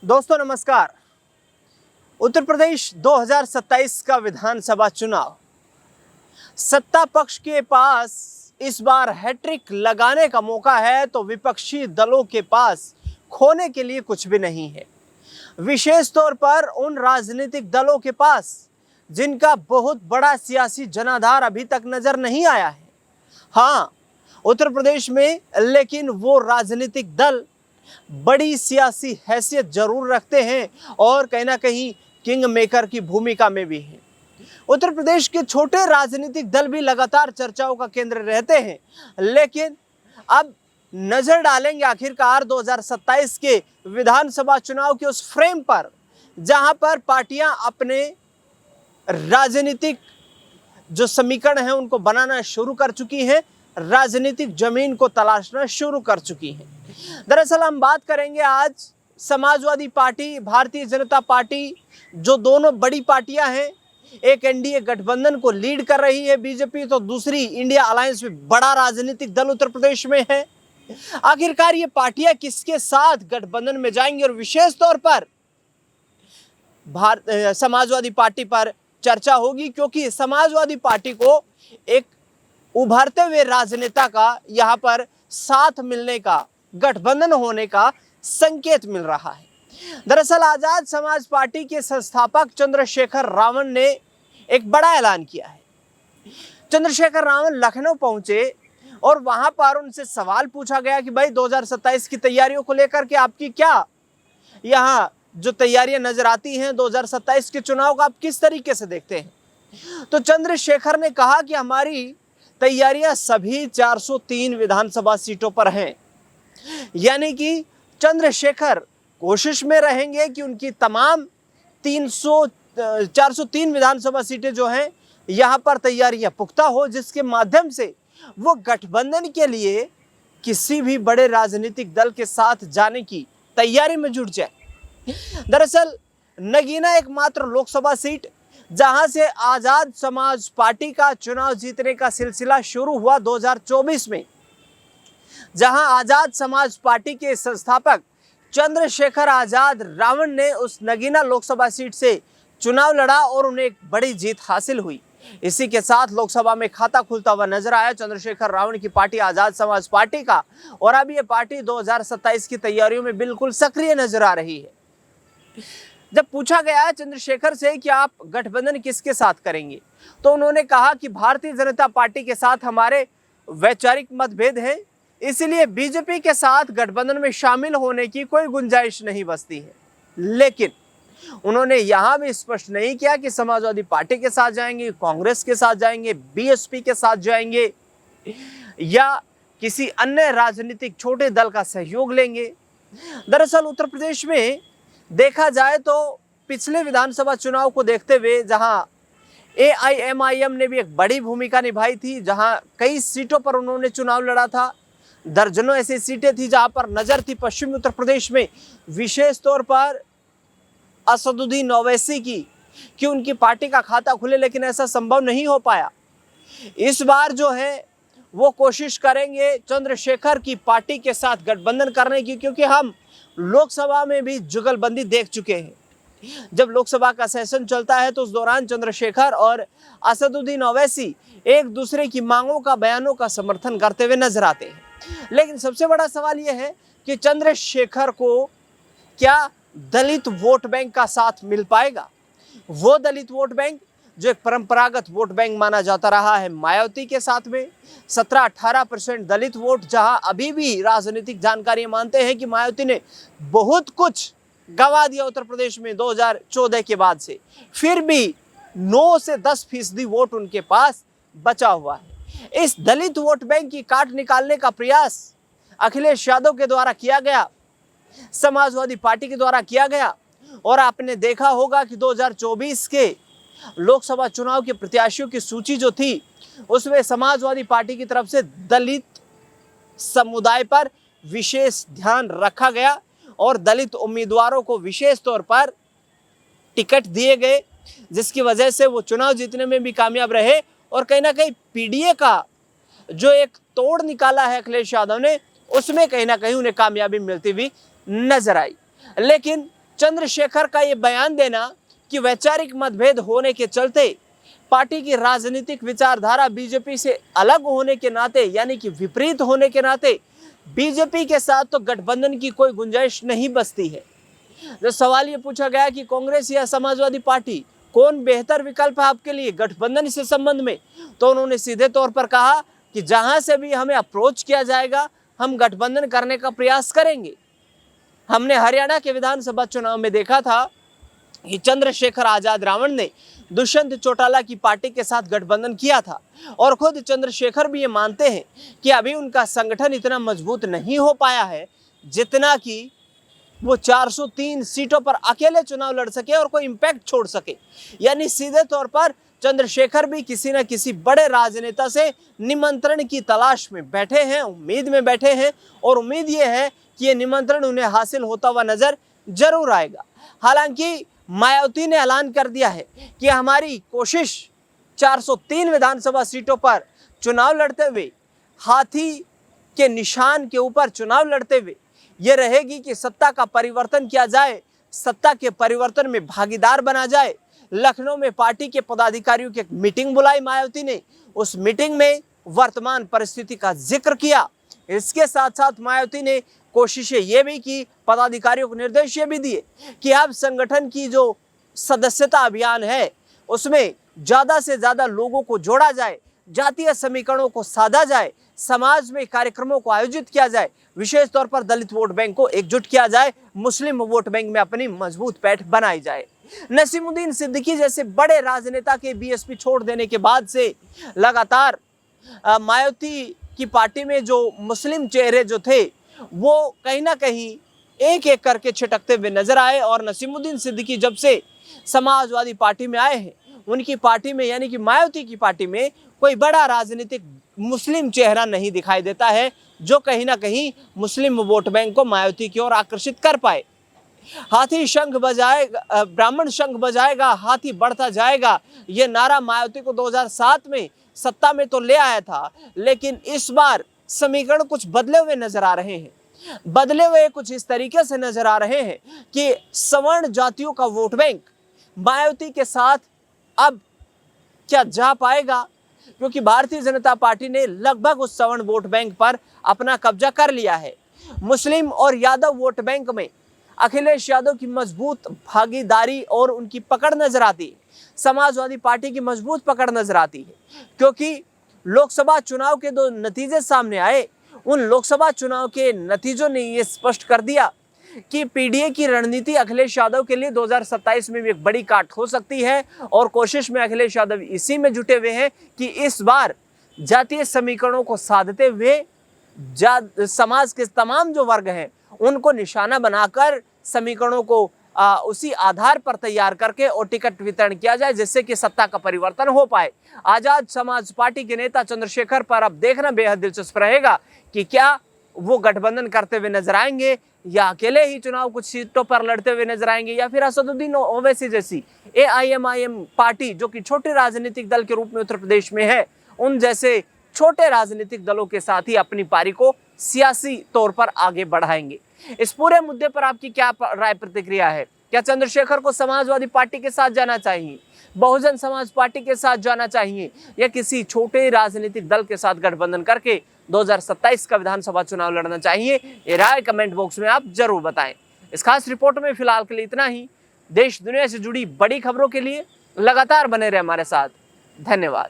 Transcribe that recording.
दोस्तों नमस्कार। उत्तर प्रदेश 2027 का विधानसभा चुनाव, सत्ता पक्ष के पास इस बार हैट्रिक लगाने का मौका है तो विपक्षी दलों के पास खोने के लिए कुछ भी नहीं है। विशेष तौर पर उन राजनीतिक दलों के पास जिनका बहुत बड़ा सियासी जनाधार अभी तक नजर नहीं आया है। हाँ, उत्तर प्रदेश में लेकिन वो राजनीतिक दल बड़ी सियासी हैसियत जरूर रखते हैं और कहीं ना कहीं किंग मेकर की भूमिका में भी हैं। उत्तर प्रदेश के छोटे राजनीतिक दल भी लगातार चर्चाओं का केंद्र रहते हैं, लेकिन अब नजर डालेंगे आखिरकार 2027 के विधानसभा चुनाव के उस फ्रेम पर जहां पर पार्टियां अपने राजनीतिक जो समीकरण है उनको बनाना शुरू कर चुकी हैं, राजनीतिक जमीन को तलाशना शुरू कर चुकी हैं। दरअसल हम बात करेंगे आज समाजवादी पार्टी, भारतीय जनता पार्टी, जो दोनों बड़ी पार्टियां हैं। एक एनडीए गठबंधन को लीड कर रही है बीजेपी, तो दूसरी इंडिया अलायंस में बड़ा राजनीतिक दल उत्तर प्रदेश में है। आखिरकार ये पार्टियां किसके साथ गठबंधन में जाएंगी और विशेष तौर पर समाजवादी पार्टी पर चर्चा होगी, क्योंकि समाजवादी पार्टी को एक उभरते हुए राजनेता का यहां पर साथ मिलने का, गठबंधन होने का संकेत मिल रहा है। दरअसल आजाद समाज पार्टी के संस्थापक चंद्रशेखर रावण ने एक बड़ा ऐलान किया है। चंद्रशेखर रावण लखनऊ पहुंचे और वहां पर उनसे सवाल पूछा गया कि भाई 2027 की तैयारियों को लेकर के आपकी क्या यहाँ जो तैयारियां नजर आती हैं, 2027 के चुनाव का आप किस तरीके से देखते हैं? तो चंद्रशेखर ने कहा कि हमारी तैयारियां सभी 403 विधानसभा सीटों पर हैं, यानी कि चंद्रशेखर कोशिश में रहेंगे कि उनकी तमाम 403 विधानसभा सीटें जो हैं यहां पर तैयारियां पुख्ता हो, जिसके माध्यम से वो गठबंधन के लिए किसी भी बड़े राजनीतिक दल के साथ जाने की तैयारी में जुट जाए। दरअसल नगीना एकमात्र लोकसभा सीट जहां से आजाद समाज पार्टी का चुनाव जीतने का सिलसिला शुरू हुआ 2024 में, जहां आजाद समाज पार्टी के संस्थापक चंद्रशेखर आजाद रावण ने उस नगीना लोकसभा सीट से चुनाव लड़ा और उन्हें एक बड़ी जीत हासिल हुई। इसी के साथ लोकसभा में खाता खुलता हुआ नजर आया चंद्रशेखर रावण की पार्टी आजाद समाज पार्टी का, और अब यह पार्टी 2027 की तैयारियों में बिल्कुल सक्रिय नजर आ रही है। जब पूछा गया चंद्रशेखर से कि आप गठबंधन किसके साथ करेंगे, तो उन्होंने कहा कि भारतीय जनता पार्टी के साथ हमारे वैचारिक मतभेद हैं, इसलिए बीजेपी के साथ गठबंधन में शामिल होने की कोई गुंजाइश नहीं बचती है। लेकिन उन्होंने यहां भी स्पष्ट नहीं किया कि समाजवादी पार्टी के साथ जाएंगे, कांग्रेस के साथ जाएंगे, बीएसपी के साथ जाएंगे या किसी अन्य राजनीतिक छोटे दल का सहयोग लेंगे। दरअसल उत्तर प्रदेश में देखा जाए तो पिछले विधानसभा चुनाव को देखते हुए जहां एआईएमआईएम ने भी एक बड़ी भूमिका निभाई थी, जहां कई सीटों पर उन्होंने चुनाव लड़ा था, दर्जनों ऐसी सीटें थी जहां पर नजर थी पश्चिमी उत्तर प्रदेश में, विशेष तौर पर असदुद्दीन ओवैसी की, कि उनकी पार्टी का खाता खुले, लेकिन ऐसा संभव नहीं हो पाया। इस बार जो है वो कोशिश करेंगे चंद्रशेखर की पार्टी के साथ गठबंधन करने की, क्योंकि हम लोकसभा में भी जुगलबंदी देख चुके हैं। जब लोकसभा का सेशन चलता है तो उस दौरान चंद्रशेखर और असदुद्दीन ओवैसी एक दूसरे की मांगों का, बयानों का समर्थन करते हुए नजर आते हैं। लेकिन सबसे बड़ा सवाल यह है कि चंद्रशेखर को क्या दलित वोट बैंक का साथ मिल पाएगा? वो दलित वोट बैंक जो एक परंपरागत वोट बैंक माना जाता रहा है मायावती के साथ में 17-18% दलित वोट, जहां अभी भी राजनीतिक जानकारी मानते हैं कि मायावती ने बहुत कुछ गंवा दिया उत्तर प्रदेश में 2014 के बाद से, फिर भी 9 से 10% वोट उनके पास बचा हुआ है। इस दलित वोट बैंक की काट निकालने का प्रयास अखिलेश यादव के द्वारा किया गया, समाजवादी पार्टी के द्वारा किया गया, और आपने देखा होगा कि 2024 के लोकसभा चुनाव के प्रत्याशियों की सूची जो थी उसमें समाजवादी पार्टी की तरफ से दलित समुदाय पर विशेष ध्यान रखा गया और दलित उम्मीदवारों को विशेष तौर पर टिकट दिए गए, जिसकी वजह से वो चुनाव जीतने में भी कामयाब रहे। और कहीं ना कहीं पीडीए का जो एक तोड़ निकाला है अखिलेश यादव ने, उसमें कहीं ना कहीं उन्हें कामयाबी मिलती हुई नजर आई। लेकिन चंद्रशेखर का ये बयान देना कि वैचारिक मतभेद होने के चलते पार्टी की राजनीतिक विचारधारा बीजेपी से अलग होने के नाते, यानी कि विपरीत होने के नाते, बीजेपी के साथ तो गठबंधन की कोई गुंजाइश नहीं बचती है। जब सवाल ये पूछा गया कि कांग्रेस या समाजवादी पार्टी कौन बेहतर विकल्प है आपके लिए गठबंधन से संबंध में, तो उन्होंने सीधे तौर पर कहा कि जहां से भी हमें अप्रोच किया जाएगा हम गठबंधन करने का प्रयास करेंगे। हमने हरियाणा के विधानसभा चुनाव में देखा था कि चंद्रशेखर आजाद रावण ने दुष्यंत चौटाला की पार्टी के साथ गठबंधन किया था, और खुद चंद्रशेखर भी ये मानते हैं कि अभी उनका संगठन इतना मजबूत नहीं हो पाया है जितना कि वो 403 सीटों पर अकेले चुनाव लड़ सके और कोई इम्पैक्ट छोड़ सके। यानी सीधे तौर पर चंद्रशेखर भी किसी न किसी बड़े राजनेता से निमंत्रण की तलाश में बैठे हैं, उम्मीद में बैठे हैं, और उम्मीद ये है कि ये निमंत्रण उन्हें हासिल होता हुआ नजर जरूर आएगा। हालांकि मायावती ने ऐलान कर दिया है कि हमारी कोशिश 403 विधानसभा सीटों पर चुनाव लड़ते हुए, हाथी के निशान के ऊपर चुनाव लड़ते हुए ये रहेगी कि सत्ता का परिवर्तन किया जाए, सत्ता के परिवर्तन में भागीदार बना जाए। लखनऊ में पार्टी के पदाधिकारियों की एक मीटिंग बुलाई मायावती ने, उस मीटिंग में वर्तमान परिस्थिति का जिक्र किया। इसके साथ साथ मायावती ने कोशिशें ये भी की, पदाधिकारियों को निर्देश ये भी दिए कि अब संगठन की जो सदस्यता अभियान है उसमें ज़्यादा से ज़्यादा लोगों को जोड़ा जाए, जातीय समीकरणों को साधा जाए, समाज में कार्यक्रमों को आयोजित किया जाए, विशेष तौर पर दलित वोट बैंक को एकजुट किया जाए, मुस्लिम वोट बैंक में अपनी मजबूत पैठ बनाई जाए। नसीमुद्दीन सिद्दीकी जैसे बड़े राजनेता के बीएसपी छोड़ देने के बाद से लगातार मायावती की पार्टी में जो मुस्लिम चेहरे जो थे वो कहीं ना कहीं एक एक करके छिटकते हुए नजर आए, और नसीमुद्दीन सिद्दीकी जब से समाजवादी पार्टी में आए हैं उनकी पार्टी में, यानी कि मायावती की पार्टी में, कोई बड़ा राजनीतिक मुस्लिम चेहरा नहीं दिखाई देता है जो कहीं ना कहीं मुस्लिम वोट बैंक को मायावती की ओर आकर्षित कर पाए। हाथी शंख बजाएगा, ब्राह्मण शंख बजाएगा, हाथी बढ़ता जाएगा, ये नारा मायावती को 2007 में सत्ता में तो ले आया था, लेकिन इस बार समीकरण कुछ बदले हुए नजर आ रहे हैं। बदले हुए कुछ इस तरीके से नजर आ रहे हैं कि सवर्ण जातियों का वोट बैंक मायावती के साथ अब क्या जा पाएगा, क्योंकि भारतीय जनता पार्टी ने लगभग उस सवर्ण वोट बैंक पर अपना कब्जा कर लिया है। मुस्लिम और यादव वोट बैंक में अखिलेश यादव की मजबूत भागीदारी और उनकी पकड़ नजर आती है, समाजवादी पार्टी की मजबूत पकड़ नजर आती है, क्योंकि लोकसभा चुनाव के दो नतीजे सामने आए। उन लोकसभा चुनाव के नतीजों ने ये स्पष्ट कर दिया कि पीडीए की रणनीति अखिलेश यादव के लिए 2027 में भी एक बड़ी काट हो सकती है, और कोशिश में अखिलेश यादव इसी में जुटे हुए हैं कि इस बार जातीय समीकरणों को साधते हुए समाज के तमाम जो वर्ग हैं उनको निशाना बनाकर समीकरणों को उसी आधार पर तैयार करके और टिकट वितरण किया जाए, जिससे कि सत्ता का परिवर्तन हो पाए। आजाद समाज पार्टी के नेता चंद्रशेखर पर अब देखना बेहद दिलचस्प रहेगा कि क्या वो गठबंधन करते हुए नजर आएंगे या अकेले ही चुनाव कुछ सीटों पर लड़ते हुए नजर आएंगे, या फिर असदुद्दीन ओवैसी जैसी AIMIM पार्टी जो कि छोटे राजनीतिक दल के रूप में उत्तर प्रदेश में है, उन जैसे छोटे राजनीतिक दलों के साथ ही अपनी पारी को सियासी तौर पर आगे बढ़ाएंगे। इस पूरे मुद्दे पर आपकी क्या राय प्रतिक्रिया है? क्या चंद्रशेखर को समाजवादी पार्टी के साथ जाना चाहिए, बहुजन समाज पार्टी के साथ जाना चाहिए, या किसी छोटे राजनीतिक दल के साथ गठबंधन करके 2027 का विधानसभा चुनाव लड़ना चाहिए? ये राय कमेंट बॉक्स में आप जरूर बताएं। इस खास रिपोर्ट में फिलहाल के लिए इतना ही। देश दुनिया से जुड़ी बड़ी खबरों के लिए लगातार बने रहे हमारे साथ। धन्यवाद।